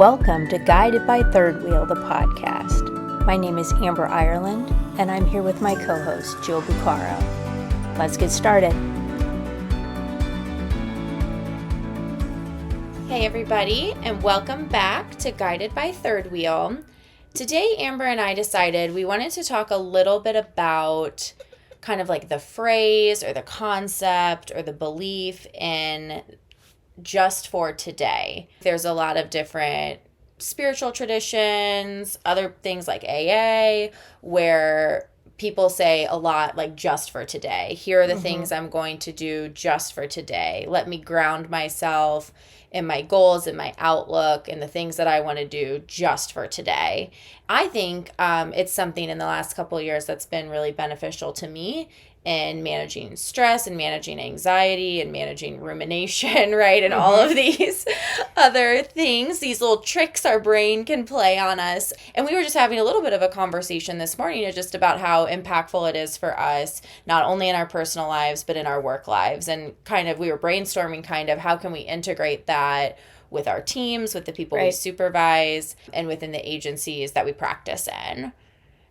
Welcome to Guided by Third Wheel, the podcast. My name is Amber Ireland, and I'm here with my co-host, Jill Bucaro. Let's get started. Hey everybody, and welcome back to Guided by Third Wheel. Today, Amber and I decided we wanted to talk a little bit about kind of like the phrase or the concept or the belief in just for today. There's a lot of different spiritual traditions, other things like AA, where people say a lot like just for today. Here are the things I'm going to do just for today. Let me ground myself in my goals and my outlook and the things that I want to do just for today. I think it's something in the last couple of years that's been really beneficial to me in managing stress and managing anxiety and managing rumination, right? And all of these other things, these little tricks our brain can play on us. And we were just having a little bit of a conversation this morning just about how impactful it is for us, not only in our personal lives, but in our work lives. And kind of, we were brainstorming kind of how can we integrate that with our teams, with the people we supervise, and within the agencies that we practice in.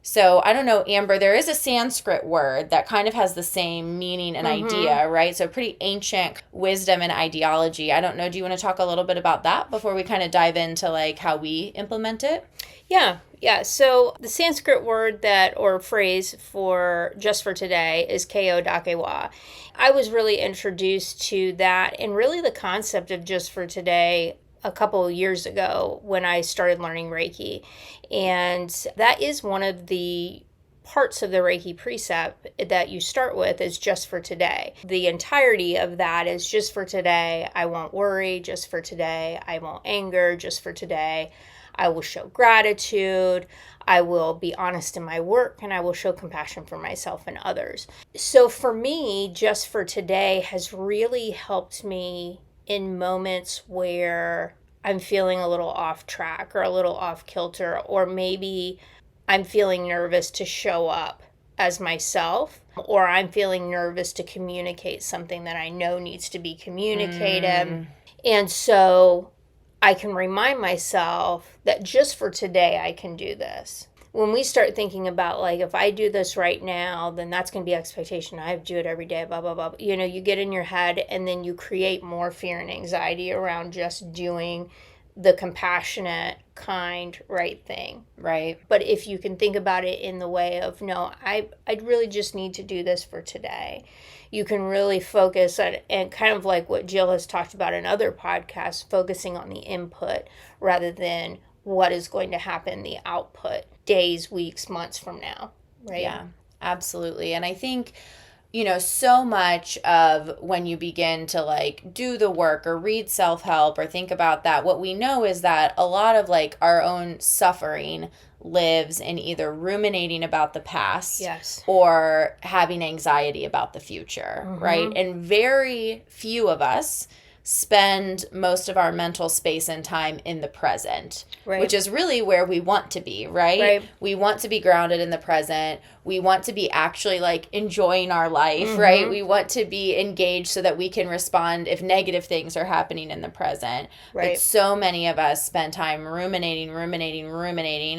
So I don't know, Amber, there is a Sanskrit word that kind of has the same meaning and idea, right? So pretty ancient wisdom and ideology. I don't know, do you want to talk a little bit about that before we kind of dive into like how we implement it? Yeah. So the Sanskrit word or phrase for just for today is Kyo Dakewa. I was really introduced to that and really the concept of just for today a couple of years ago when I started learning Reiki. And that is one of the parts of the Reiki precept that you start with is just for today. The entirety of that is just for today. I won't worry. Just for today. I won't anger. Just for today. I will show gratitude. I will be honest in my work, and I will show compassion for myself and others. So for me, just for today has really helped me in moments where I'm feeling a little off track or a little off kilter, or maybe I'm feeling nervous to show up as myself, or I'm feeling nervous to communicate something that I know needs to be communicated. And so I can remind myself that just for today, I can do this. When we start thinking about, like, if I do this right now, then that's going to be expectation. I have to do it every day, blah, blah, blah. You know, you get in your head and then you create more fear and anxiety around just doing the compassionate, kind, right thing. Right. But if you can think about it in the way of, no, I really just need to do this for today. You can really focus on, and kind of like what Jill has talked about in other podcasts, focusing on the input rather than what is going to happen, the output, days, weeks, months from now, right? Yeah, absolutely. And I think, you know, so much of when you begin to like do the work or read self-help or think about that, what we know is that a lot of like our own suffering lives in either ruminating about the past or having anxiety about the future, right? And very few of us spend most of our mental space and time in the present, which is really where we want to be, right? We want to be grounded in the present. We want to be actually like enjoying our life, right? We want to be engaged so that we can respond if negative things are happening in the present. But so many of us spend time ruminating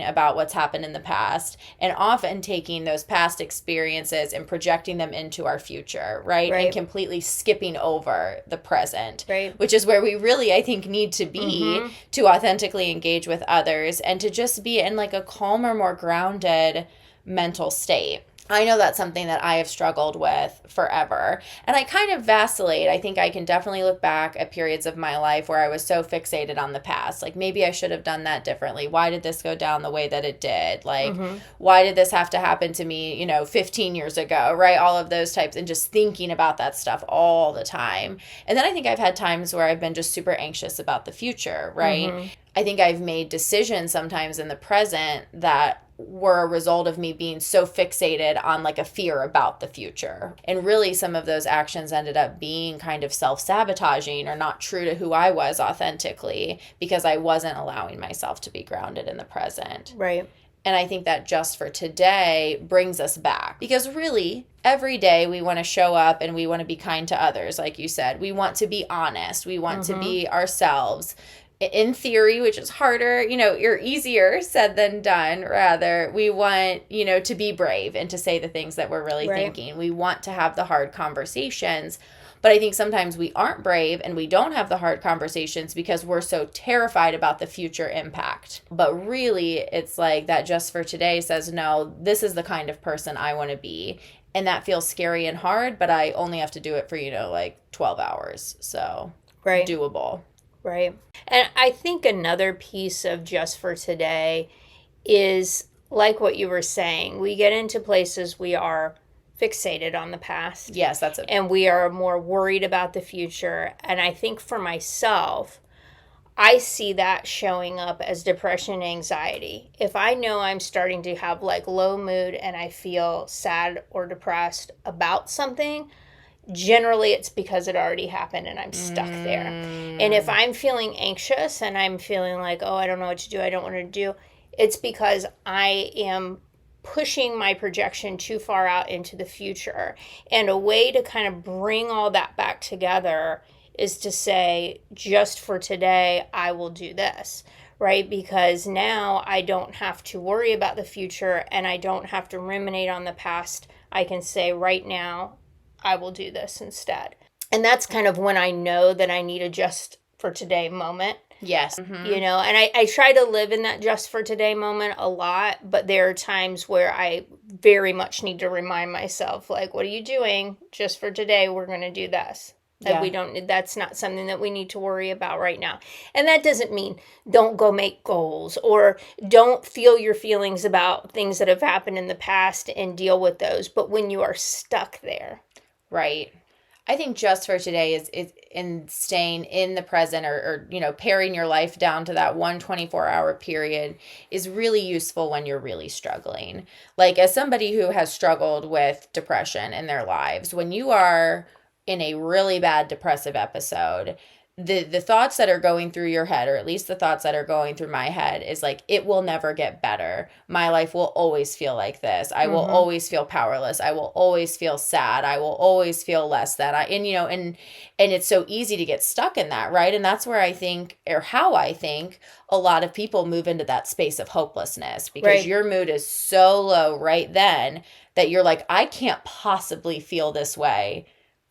about what's happened in the past, and often taking those past experiences and projecting them into our future, right? And completely skipping over the present. Which is where we really, I think, need to be to authentically engage with others and to just be in like a calmer, more grounded mental state. I know that's something that I have struggled with forever. And I kind of vacillate. I think I can definitely look back at periods of my life where I was so fixated on the past. Like, maybe I should have done that differently. Why did this go down the way that it did? Like, why did this have to happen to me, 15 years ago, right? All of those types, and just thinking about that stuff all the time. And then I think I've had times where I've been just super anxious about the future, right? I think I've made decisions sometimes in the present that were a result of me being so fixated on like a fear about the future. And really some of those actions ended up being kind of self-sabotaging or not true to who I was authentically because I wasn't allowing myself to be grounded in the present. Right. And I think that just for today brings us back because really every day we want to show up and we want to be kind to others. Like you said, we want to be honest. We want to be ourselves. in theory, which is harder, you're easier said than done, rather. We want, to be brave and to say the things that we're really Right. thinking. We want to have the hard conversations. But I think sometimes we aren't brave and we don't have the hard conversations because we're so terrified about the future impact. But really, it's like that Just for Today says, no, this is the kind of person I want to be. And that feels scary and hard, but I only have to do it for, like 12 hours. So Right. doable. Right. And I think another piece of Just for Today is like what you were saying. We get into places we are fixated on the past. Yes, that's it. And we are more worried about the future. And I think for myself, I see that showing up as depression and anxiety. If I know I'm starting to have like low mood and I feel sad or depressed about something, generally it's because it already happened and I'm stuck there. And if I'm feeling anxious and I'm feeling like, oh, I don't know what to do, I don't want to do, it's because I am pushing my projection too far out into the future. And a way to kind of bring all that back together is to say, just for today, I will do this, right? Because now I don't have to worry about the future and I don't have to ruminate on the past. I can say, right now, I will do this instead. And that's kind of when I know that I need a just for today moment. Yes. Mm-hmm. And I try to live in that just for today moment a lot, but there are times where I very much need to remind myself, like, what are you doing? Just for today, we're going to do this. That that's not something that we need to worry about right now. And that doesn't mean don't go make goals or don't feel your feelings about things that have happened in the past and deal with those. But when you are stuck there. Right. I think Just for Today is in staying in the present or paring your life down to that 1 24-hour period is really useful when you're really struggling. Like, as somebody who has struggled with depression in their lives, when you are in a really bad depressive episode, the thoughts that are going through your head, or at least the thoughts that are going through my head, is like, it will never get better. My life will always feel like this. I will always feel powerless. I will always feel sad. I will always feel less than. And it's so easy to get stuck in that, right? And that's where I think, or how I think, a lot of people move into that space of hopelessness, because your mood is so low right then that you're like, I can't possibly feel this way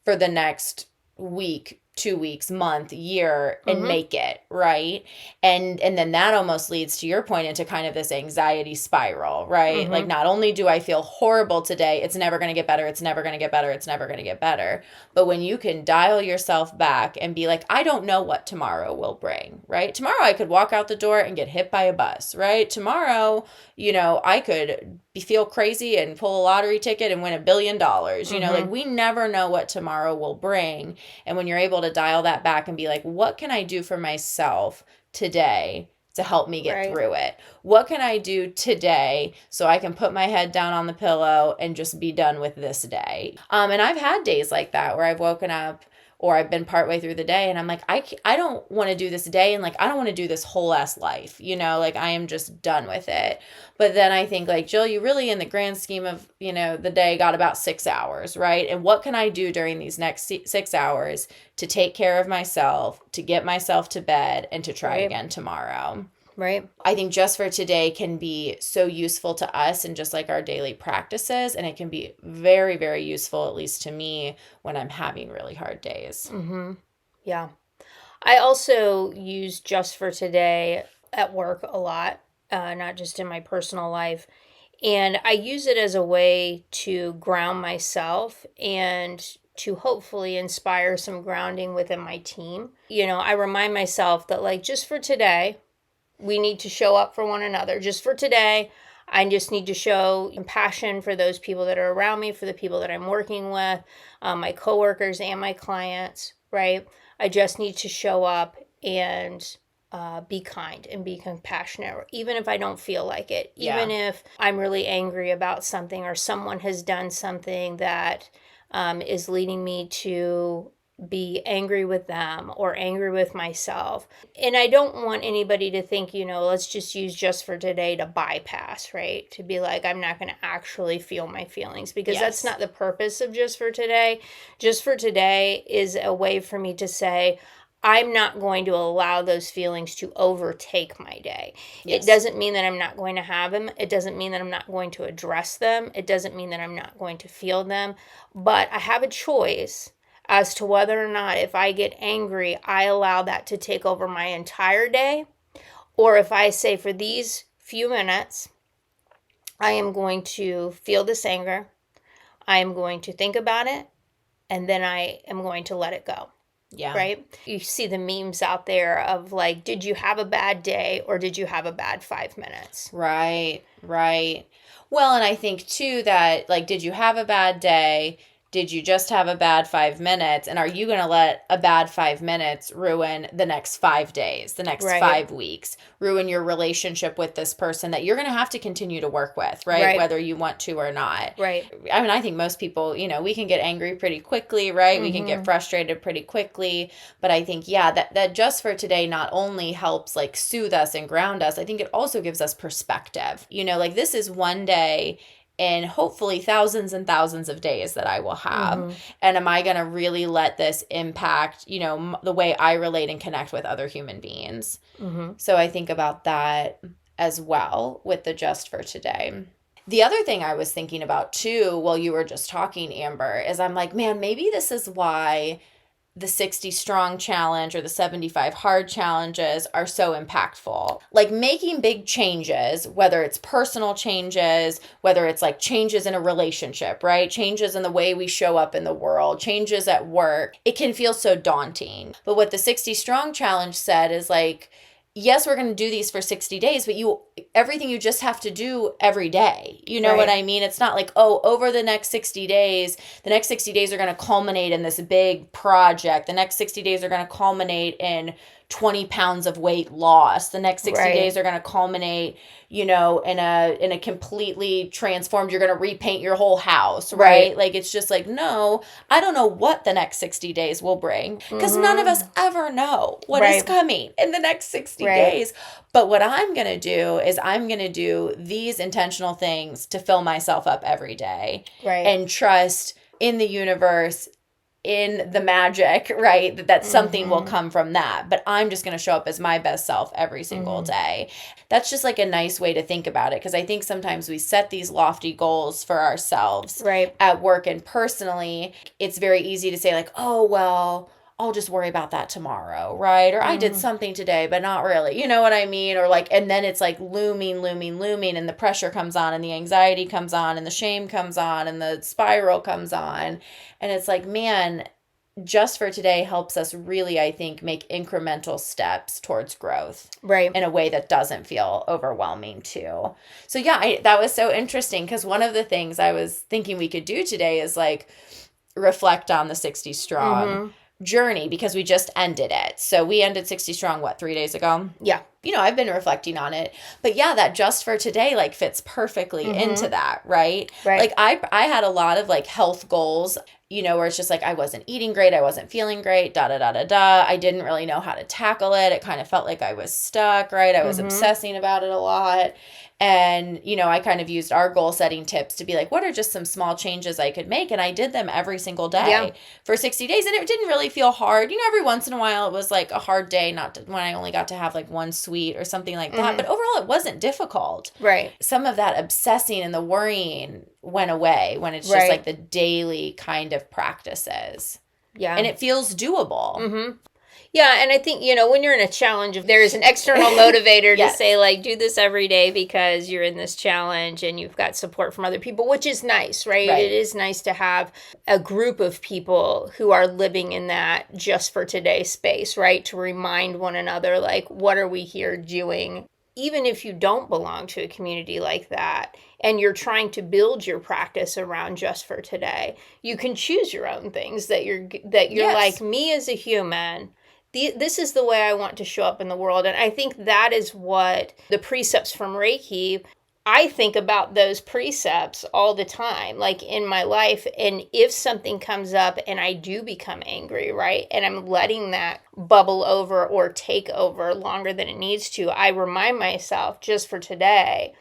for the next week, 2 weeks, month, year, and make it, right? And then that almost leads, to your point, into kind of this anxiety spiral, right? Like, not only do I feel horrible today, it's never going to get better, it's never going to get better, it's never going to get better. But when you can dial yourself back and be like, I don't know what tomorrow will bring, right? Tomorrow I could walk out the door and get hit by a bus, right? Tomorrow, I could feel crazy and pull a lottery ticket and win $1 billion. Like, we never know what tomorrow will bring. And when you're able to dial that back and be like, what can I do for myself today to help me get through it? What can I do today so I can put my head down on the pillow and just be done with this day? And I've had days like that where I've woken up, or I've been partway through the day and I'm like, I don't want to do this day, and like, I don't want to do this whole ass life, like, I am just done with it. But then I think, like, Jill, you really, in the grand scheme of, the day, got about 6 hours, right? And what can I do during these next 6 hours to take care of myself, to get myself to bed, and to try again tomorrow? Right. I think Just for Today can be so useful to us in just like our daily practices. And it can be very, very useful, at least to me, when I'm having really hard days. Yeah. I also use Just for Today at work a lot, not just in my personal life. And I use it as a way to ground myself and to hopefully inspire some grounding within my team. I remind myself that, like, just for today, we need to show up for one another. Just for today, I just need to show compassion for those people that are around me, for the people that I'm working with, my coworkers and my clients, right? I just need to show up and be kind and be compassionate, even if I don't feel like it. Even if I'm really angry about something, or someone has done something that is leading me to be angry with them or angry with myself. And I don't want anybody to think, let's just use Just for Today to bypass, right? To be like, I'm not going to actually feel my feelings, because that's not the purpose of Just for Today. Just for Today is a way for me to say, I'm not going to allow those feelings to overtake my day. Yes. It doesn't mean that I'm not going to have them. It doesn't mean that I'm not going to address them. It doesn't mean that I'm not going to feel them. But I have a choice as to whether or not, if I get angry, I allow that to take over my entire day. Or if I say, for these few minutes, I am going to feel this anger. I am going to think about it. And then I am going to let it go. Yeah. Right? You see the memes out there of like, did you have a bad day or did you have a bad 5 minutes? Right. Well, and I think too that, like, did you have a bad day? Did you just have a bad 5 minutes? And are you going to let a bad 5 minutes ruin the next 5 days, the next 5 weeks, ruin your relationship with this person that you're going to have to continue to work with, right? Whether you want to or not. Right. I mean, I think most people, we can get angry pretty quickly, right? We can get frustrated pretty quickly. But I think, that just for today not only helps like soothe us and ground us, I think it also gives us perspective. Like this is one day in hopefully thousands and thousands of days that I will have. And am I going to really let this impact, the way I relate and connect with other human beings? So I think about that as well with the just for today. The other thing I was thinking about too, while you were just talking, Amber, is I'm like, man, maybe this is why the 60 strong challenge or the 75 hard challenges are so impactful. Like making big changes, whether it's personal changes, whether it's like changes in a relationship, right? Changes in the way we show up in the world, changes at work. It can feel so daunting. But what the 60 strong challenge said is like, yes, we're going to do these for 60 days, but everything you just have to do every day. You know what I mean? It's not like, over the next 60 days are going to culminate in this big project. The next 60 days are going to culminate in 20 pounds of weight loss. The next 60 days are going to culminate, in a completely transformed, you're going to repaint your whole house, right? Like, it's just like, no, I don't know what the next 60 days will bring because none of us ever know what is coming in the next 60 days. But what I'm going to do is I'm going to do these intentional things to fill myself up every day and trust in the universe, in the magic, right? That something will come from that. But I'm just going to show up as my best self every single day. That's just like a nice way to think about it. Because I think sometimes we set these lofty goals for ourselves at work and personally. It's very easy to say like, oh, well, I'll just worry about that tomorrow, right? Or I did something today, but not really. You know what I mean? Or like, and then it's like looming, and the pressure comes on, and the anxiety comes on, and the shame comes on, and the spiral comes on. And it's like, man, just for today helps us really, I think, make incremental steps towards growth. In a way that doesn't feel overwhelming too. So yeah, that was so interesting because one of the things I was thinking we could do today is like reflect on the 60 strong journey because we just ended it. So we ended 60 strong, 3 days ago? Yeah. I've been reflecting on it. But yeah, that just for today like fits perfectly into that, right? Like I had a lot of like health goals, where it's just like I wasn't eating great, I wasn't feeling great, I didn't really know how to tackle it. It kind of felt like I was stuck, right? I was obsessing about it a lot. And, I kind of used our goal setting tips to be like, what are just some small changes I could make? And I did them every single day for 60 days. And it didn't really feel hard. Every once in a while it was like a hard day, when I only got to have like one sweet or something like that. But overall it wasn't difficult. Some of that obsessing and the worrying went away when it's just like the daily kind of practices. Yeah. And it feels doable. Yeah, and I think, when you're in a challenge, if there is an external motivator to say, like, do this every day because you're in this challenge and you've got support from other people, which is nice, right? It is nice to have a group of people who are living in that just for today space, right? To remind one another, like, what are we here doing? Even if you don't belong to a community like that and you're trying to build your practice around just for today, you can choose your own things that you're like, me as a human, this is the way I want to show up in the world. And I think that is what the precepts from Reiki, I think about those precepts all the time, like in my life. And if something comes up and I do become angry, right, and I'm letting that bubble over or take over longer than it needs to, I remind myself, just for today,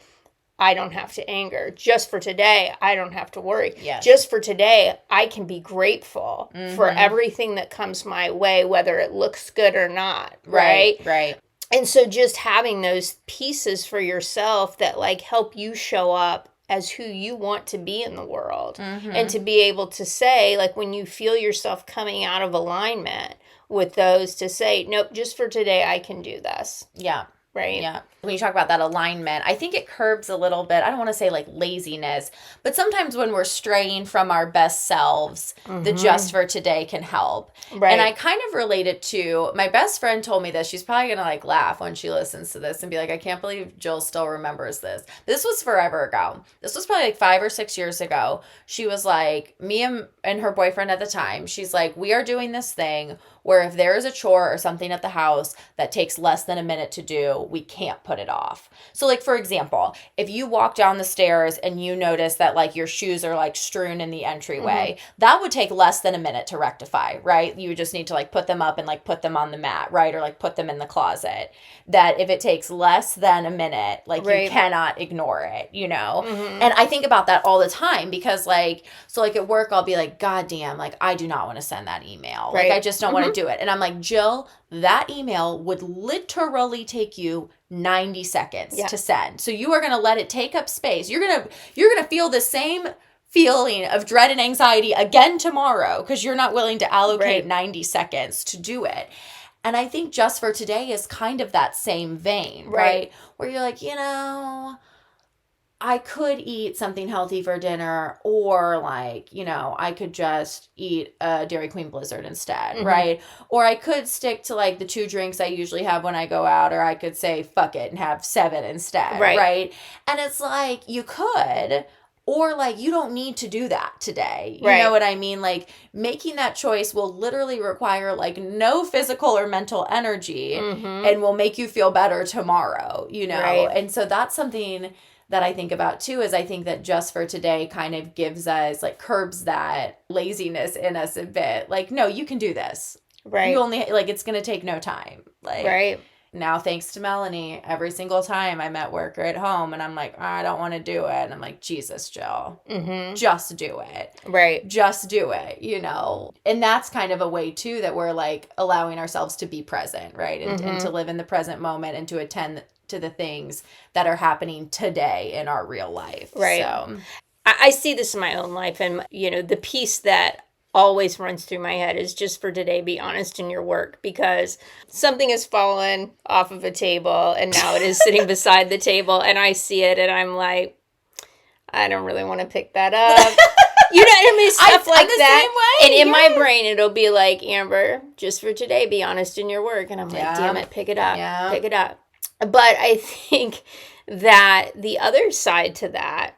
I don't have to anger. Just for today, I don't have to worry. Yes. Just for today, I can be grateful for everything that comes my way, whether it looks good or not. Right? Right. And so just having those pieces for yourself that like help you show up as who you want to be in the world. And to be able to say, like, when you feel yourself coming out of alignment with those, to say, nope, just for today, I can do this. Yeah. Right. Yeah. When you talk about that alignment, I think it curbs a little bit. I don't want to say like laziness, but sometimes when we're straying from our best selves, the just for today can help. Right. And I kind of relate it to my best friend told me this. She's probably going to like laugh when she listens to this and be like, I can't believe Jill still remembers this. This was forever ago. This was probably like 5 or 6 years ago. She was like, me and her boyfriend at the time, she's like, we are doing this thing where if there is a chore or something at the house that takes less than a minute to do, we can't put it off. So like, for example, if you walk down the stairs and you notice that like your shoes are like strewn in the entryway, that would take less than a minute to rectify, right? You just need to like put them up and like put them on the mat, right? Or like put them in the closet. That if it takes less than a minute, like you cannot ignore it, you know? And I think about that all the time because like, so like at work, I'll be like, God damn, like I do not want to send that email. Like I just don't want to do it. And I'm like, Jill, that email would literally take you 90 seconds to send. So you are going to let it take up space. You're going to feel the same feeling of dread and anxiety again tomorrow because you're not willing to allocate 90 seconds to do it. And I think just for today is kind of that same vein, right? Where you're like, you know, I could eat something healthy for dinner, or like, you know, I could just eat a Dairy Queen Blizzard instead, right? Or I could stick to like the 2 drinks I usually have when I go out, or I could say fuck it and have 7 instead, right? And it's like, you could, or like, you don't need to do that today. You know what I mean? Like making that choice will literally require like no physical or mental energy and will make you feel better tomorrow, you know? And so that's something that I think about too, is I think that just for today kind of gives us, like, curbs that laziness in us a bit. Like, no, you can do this. You only, like, it's going to take no time. Like, now thanks to Melanie, every single time I'm at work or at home and I'm like, oh, I don't want to do it. And I'm like, Jesus, Jill, just do it. Just do it, you know? And that's kind of a way too that we're like allowing ourselves to be present, right? And to live in the present moment and to attend to the things that are happening today in our real life. So I see this in my own life, and you know, the piece that always runs through my head is just for today, be honest in your work, because something has fallen off of a table and now it is sitting beside the table and I see it and I'm like, I don't really want to pick that up. You know what I mean? Stuff like that. And in my brain, it'll be like, Amber, just for today, be honest in your work. And I'm like, damn it, pick it up, pick it up. But I think that the other side to that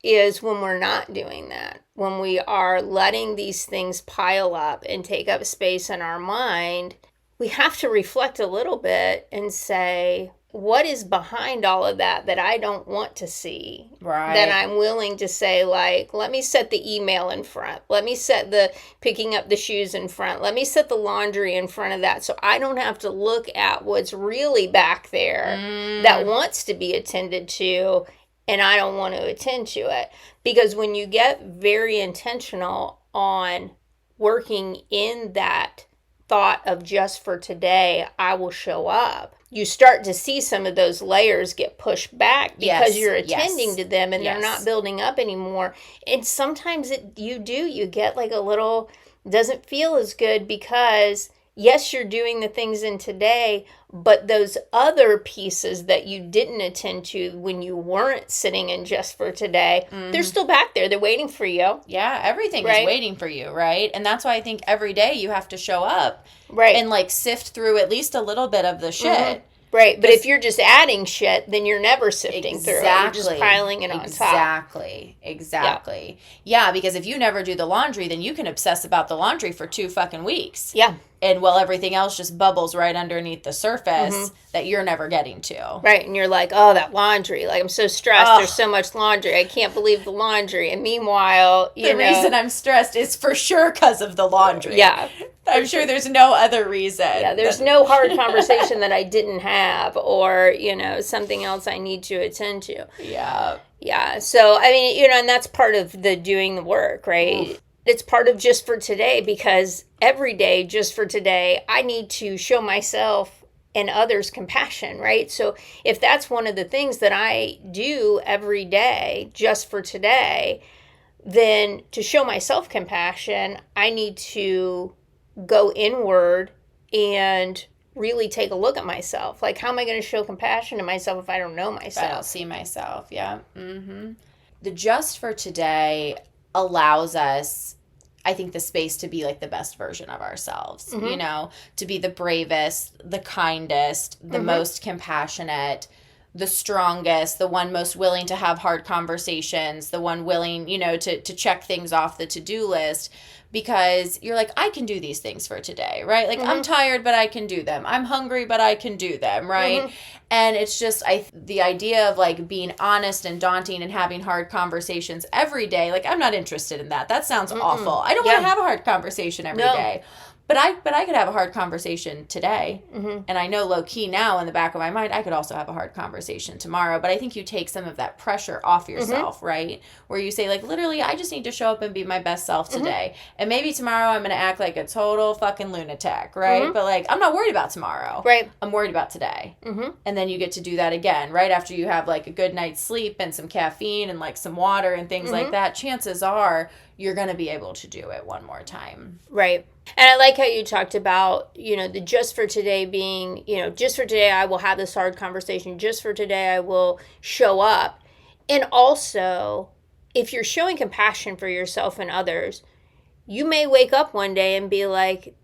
is when we're not doing that, when we are letting these things pile up and take up space in our mind, we have to reflect a little bit and say, what is behind all of that I don't want to see? That I'm willing to say, like, let me set the email in front. Let me set the picking up the shoes in front. Let me set the laundry in front of that so I don't have to look at what's really back there that wants to be attended to, and I don't want to attend to it. Because when you get very intentional on working in that thought of just for today, I will show up, you start to see some of those layers get pushed back because you're attending to them and they're not building up anymore. And sometimes you get like a little, doesn't feel as good because yes, you're doing the things in today, but those other pieces that you didn't attend to when you weren't sitting in just for today, they're still back there. They're waiting for you. Yeah, everything is waiting for you, right? And that's why I think every day you have to show up and like sift through at least a little bit of the shit. Right, but if you're just adding shit, then you're never sifting through it. You're just piling it on top. Exactly. Yeah, because if you never do the laundry, then you can obsess about the laundry for 2 fucking weeks. Yeah. And while everything else just bubbles right underneath the surface that you're never getting to. Right, and you're like, oh, that laundry. Like, I'm so stressed. There's so much laundry. I can't believe the laundry. And meanwhile, the reason I'm stressed is for sure because of the laundry. Yeah. I'm sure there's no other reason. Yeah, there's no hard conversation that I didn't have, or, something else I need to attend to. Yeah. Yeah. So, I mean, and that's part of the doing the work, right? Oof. It's part of just for today, because every day, just for today, I need to show myself and others compassion, right? So if that's one of the things that I do every day, just for today, then to show myself compassion, I need to go inward and really take a look at myself. Like, how am I going to show compassion to myself if I don't know myself? If I don't see myself, yeah. Mm-hmm. The just for today allows us, I think, the space to be like the best version of ourselves, mm-hmm. To be the bravest, the kindest, the mm-hmm. most compassionate, the strongest, the one most willing to have hard conversations, the one willing, to check things off the to-do list, because you're like, I can do these things for today, right? Like, mm-hmm. I'm tired, but I can do them. I'm hungry, but I can do them, right? Mm-hmm. And it's just, the idea of like being honest and daunting and having hard conversations every day, like, I'm not interested in that. That sounds awful. I don't want to have a hard conversation every day. But I could have a hard conversation today. Mm-hmm. And I know low key now in the back of my mind, I could also have a hard conversation tomorrow. But I think you take some of that pressure off yourself, mm-hmm. right? Where you say, like, literally, I just need to show up and be my best self today. Mm-hmm. And maybe tomorrow I'm going to act like a total fucking lunatic, right? Mm-hmm. But like, I'm not worried about tomorrow. Right. I'm worried about today. Mm-hmm. And then you get to do that again, right? After you have like a good night's sleep and some caffeine and like some water and things mm-hmm. like that, chances are you're going to be able to do it one more time. Right. And I like how you talked about, the just for today being, just for today I will have this hard conversation. Just for today I will show up. And also, if you're showing compassion for yourself and others, you may wake up one day and be like,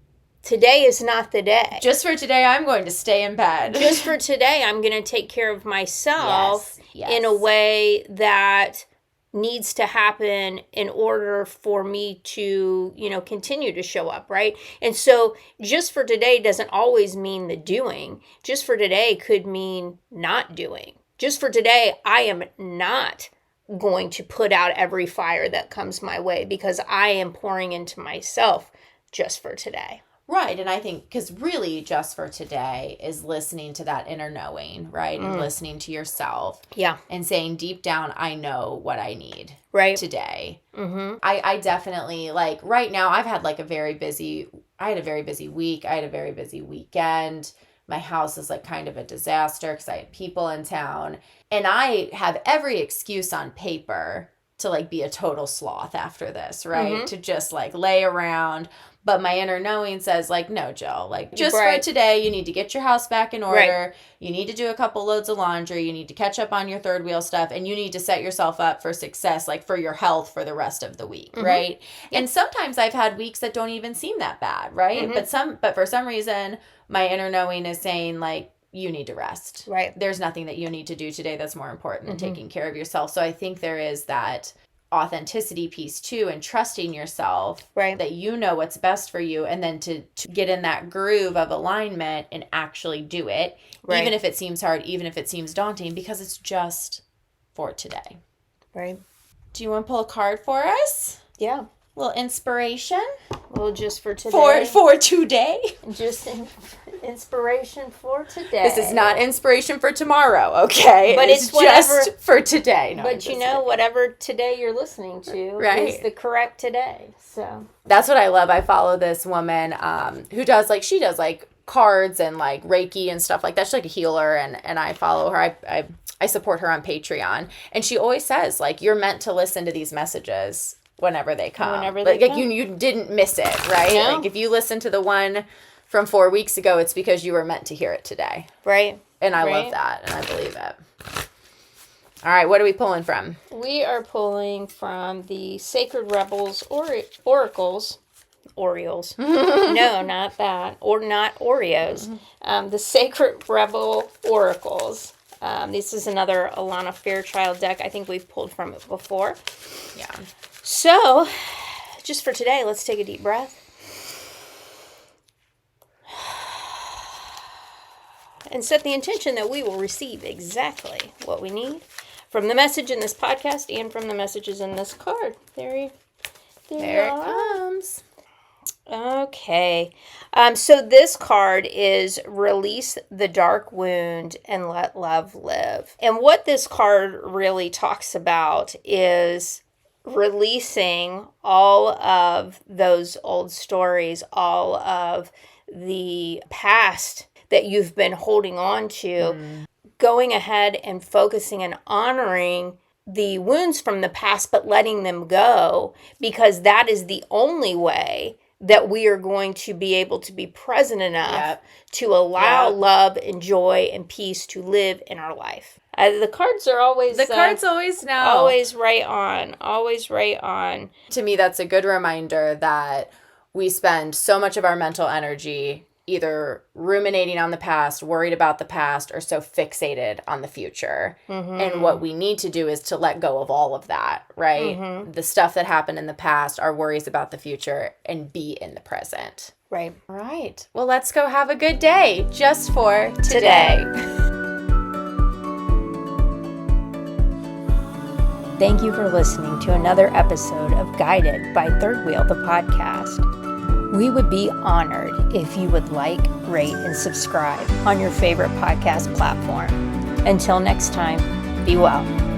today is not the day. Just for today, I'm going to stay in bed. Just for today, I'm going to take care of myself in a way that needs to happen in order for me to, continue to show up, right? And so just for today doesn't always mean the doing. Just for today could mean not doing. Just for today, I am not going to put out every fire that comes my way, because I am pouring into myself just for today. Right. And I think, because really just for today is listening to that inner knowing, right? And listening to yourself. Yeah. And saying deep down, I know what I need today. Mm-hmm. I definitely, like, right now I've had like I had a very busy week. I had a very busy weekend. My house is like kind of a disaster because I had people in town. And I have every excuse on paper to like be a total sloth after this, right? Mm-hmm. To just like lay around. But my inner knowing says, like, no, Jill, like, just for today, you need to get your house back in order. Right. You need to do a couple loads of laundry. You need to catch up on your third wheel stuff. And you need to set yourself up for success, like, for your health for the rest of the week, mm-hmm. right? Yep. And sometimes I've had weeks that don't even seem that bad, right? Mm-hmm. But for some reason, my inner knowing is saying, like, you need to rest. Right. There's nothing that you need to do today that's more important than taking care of yourself. So I think there is that authenticity piece too, and trusting yourself, that you know what's best for you, and then to get in that groove of alignment and actually do it, even if it seems hard, even if it seems daunting, because it's just for today. Right. Do you want to pull a card for us? Yeah. A little inspiration? Well, just for today. For today? Just inspiration for today. This is not inspiration for tomorrow, okay? But it's whatever, just for today. No, but whatever today you're listening to is the correct today. So that's what I love. I follow this woman who does cards and like Reiki and stuff like that. She's like a healer, and I follow her. I support her on Patreon, and she always says, like, you're meant to listen to these messages whenever they come. You didn't miss it, right? No. Like, if you listen to the one from 4 weeks ago, it's because you were meant to hear it today. Right. And I love that, and I believe it. All right, what are we pulling from? We are pulling from the Sacred Rebels Oracles. Orioles. No, not that. Or not Oreos. The Sacred Rebel Oracles. This is another Alana Fairchild deck. I think we've pulled from it before. Yeah. So, just for today, let's take a deep breath. And set the intention that we will receive exactly what we need from the message in this podcast and from the messages in this card. There it comes. Okay. So this card is Release the Dark Wound and Let Love Live. And what this card really talks about is releasing all of those old stories, all of the past that you've been holding on to, going ahead and focusing and honoring the wounds from the past, but letting them go, because that is the only way that we are going to be able to be present enough to allow love and joy and peace to live in our life. The cards are always... The cards always know. Always right on. Always right on. To me, that's a good reminder that we spend so much of our mental energy either ruminating on the past, worried about the past, or so fixated on the future. And what we need to do is to let go of all of that, right? The stuff that happened in the past, our worries about the future, and be in the present. Right. All right. Well, let's go have a good day just for today. Thank you for listening to another episode of Guided by Third Wheel, the podcast. We would be honored if you would like, rate, and subscribe on your favorite podcast platform. Until next time, be well.